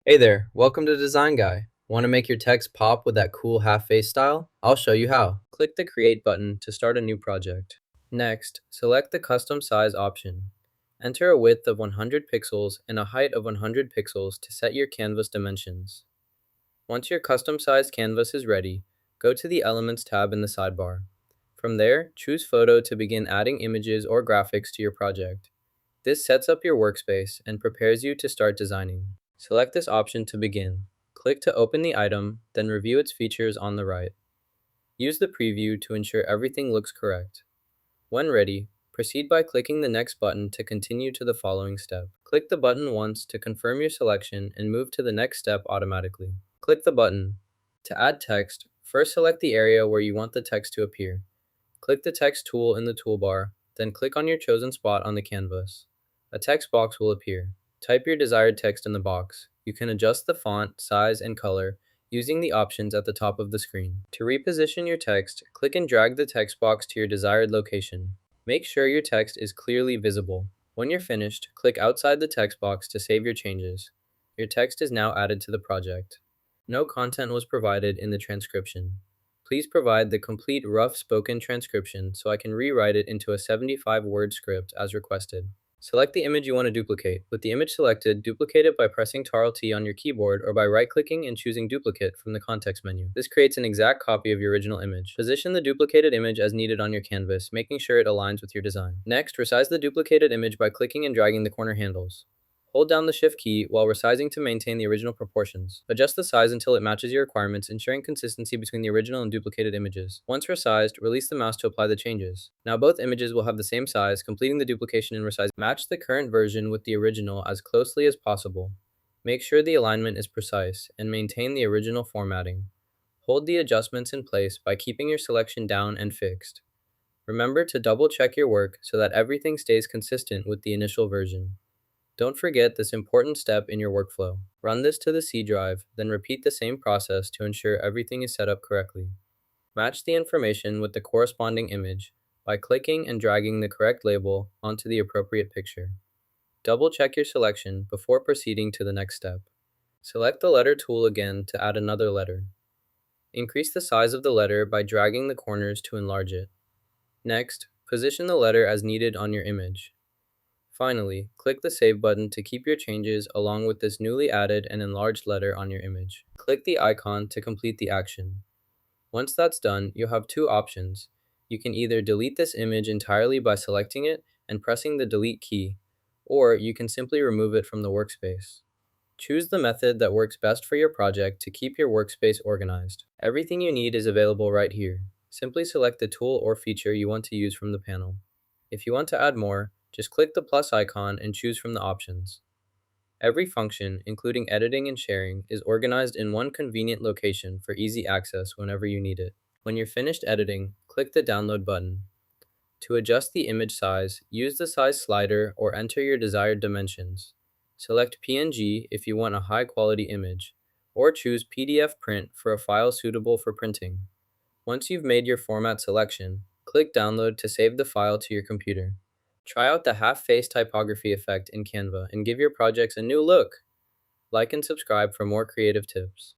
Hey there, welcome to Design Guy. Want to make your text pop with that cool half-face style? I'll show you how. Click the Create button to start a new project. Next, select the Custom Size option. Enter a width of 100 pixels and a height of 100 pixels to set your canvas dimensions. Once your custom-sized canvas is ready, go to the Elements tab in the sidebar. From there, choose Photo to begin adding images or graphics to your project. This sets up your workspace and prepares you to start designing. Select this option to begin. Click to open the item, then review its features on the right. Use the preview to ensure everything looks correct. When ready, proceed by clicking the next button to continue to the following step. Click the button once to confirm your selection and move to the next step automatically. Click the button. To add text, first select the area where you want the text to appear. Click the text tool in the toolbar, then click on your chosen spot on the canvas. A text box will appear. Type your desired text in the box. You can adjust the font, size, and color using the options at the top of the screen. To reposition your text, click and drag the text box to your desired location. Make sure your text is clearly visible. When you're finished, click outside the text box to save your changes. Your text is now added to the project. No content was provided in the transcription. Please provide the complete rough spoken transcription so I can rewrite it into a 75-word script as requested. Select the image you want to duplicate. With the image selected, duplicate it by pressing Ctrl-T on your keyboard or by right-clicking and choosing Duplicate from the context menu. This creates an exact copy of your original image. Position the duplicated image as needed on your canvas, making sure it aligns with your design. Next, resize the duplicated image by clicking and dragging the corner handles. Hold down the Shift key while resizing to maintain the original proportions. Adjust the size until it matches your requirements, ensuring consistency between the original and duplicated images. Once resized, release the mouse to apply the changes. Now both images will have the same size, completing the duplication and resizing. Match the current version with the original as closely as possible. Make sure the alignment is precise, and maintain the original formatting. Hold the adjustments in place by keeping your selection down and fixed. Remember to double-check your work so that everything stays consistent with the initial version. Don't forget this important step in your workflow. Run this to the C drive, then repeat the same process to ensure everything is set up correctly. Match the information with the corresponding image by clicking and dragging the correct label onto the appropriate picture. Double-check your selection before proceeding to the next step. Select the letter tool again to add another letter. Increase the size of the letter by dragging the corners to enlarge it. Next, position the letter as needed on your image. Finally, click the Save button to keep your changes along with this newly added and enlarged letter on your image. Click the icon to complete the action. Once that's done, you'll have two options. You can either delete this image entirely by selecting it and pressing the Delete key, or you can simply remove it from the workspace. Choose the method that works best for your project to keep your workspace organized. Everything you need is available right here. Simply select the tool or feature you want to use from the panel. If you want to add more, just click the plus icon and choose from the options. Every function, including editing and sharing, is organized in one convenient location for easy access whenever you need it. When you're finished editing, click the download button. To adjust the image size, use the size slider or enter your desired dimensions. Select PNG if you want a high-quality image, or choose PDF print for a file suitable for printing. Once you've made your format selection, click Download to save the file to your computer. Try out the half-face typography effect in Canva and give your projects a new look. Like and subscribe for more creative tips.